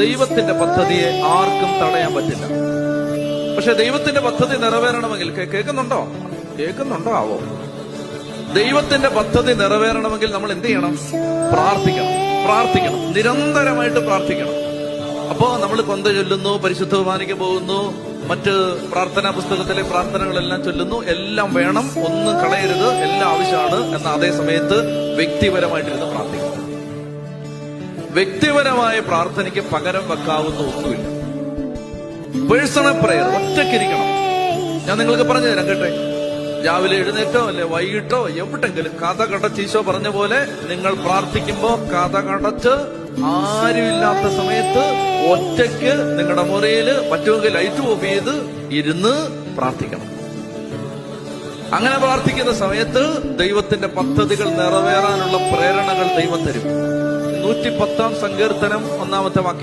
ദൈവത്തിന്റെ പദ്ധതിയെ ആർക്കും തടയാൻ പറ്റില്ല. പക്ഷെ ദൈവത്തിന്റെ പദ്ധതി നിറവേറണമെങ്കിൽ കേൾക്കുന്നുണ്ടോ ആവോ? ദൈവത്തിന്റെ പദ്ധതി നിറവേറണമെങ്കിൽ നമ്മൾ എന്ത് ചെയ്യണം? പ്രാർത്ഥിക്കണം, നിരന്തരമായിട്ട് പ്രാർത്ഥിക്കണം. അപ്പോ നമ്മൾ കൊന്ത ചൊല്ലുന്നു, പരിശുദ്ധ കുർബാനയ്ക്ക് പോകുന്നു, മറ്റ് പ്രാർത്ഥനാ പുസ്തകത്തിലെ പ്രാർത്ഥനകളെല്ലാം ചൊല്ലുന്നു, എല്ലാം വേണം, ഒന്നും കളയരുത്, എല്ലാം ആവശ്യമാണ്. എന്ന അതേ സമയത്ത് വ്യക്തിപരമായിട്ടിരുന്ന് പ്രാർത്ഥിക്കണം. വ്യക്തിപരമായ പ്രാർത്ഥനയ്ക്ക് പകരം വെക്കാവുന്ന ഒന്നുമില്ല. പേഴ്സണൽ പ്രയർ ഒറ്റയ്ക്കിരിക്കണം. ഞാൻ നിങ്ങൾക്ക് പറഞ്ഞു തരാം കേട്ടെ. രാവിലെ എഴുന്നേറ്റോ അല്ലെ വൈകിട്ടോ എവിടെങ്കിലും കഥ കടച്ച്, ഈശോ പറഞ്ഞ പോലെ നിങ്ങൾ പ്രാർത്ഥിക്കുമ്പോ കഥ കടച്ച് ആരുമില്ലാത്ത സമയത്ത് ഒറ്റയ്ക്ക് നിങ്ങളുടെ മുറിയില് പറ്റുമെങ്കിൽ ലൈറ്റ് ഓഫ് ചെയ്ത് ഇരുന്ന് പ്രാർത്ഥിക്കണം. അങ്ങനെ പ്രാർത്ഥിക്കുന്ന സമയത്ത് ദൈവത്തിന്റെ പദ്ധതികൾ നിറവേറാനുള്ള പ്രേരണകൾ ദൈവം തരും. 110-ാം സങ്കീർത്തനം 1-ാമത്തെ വാക്യം.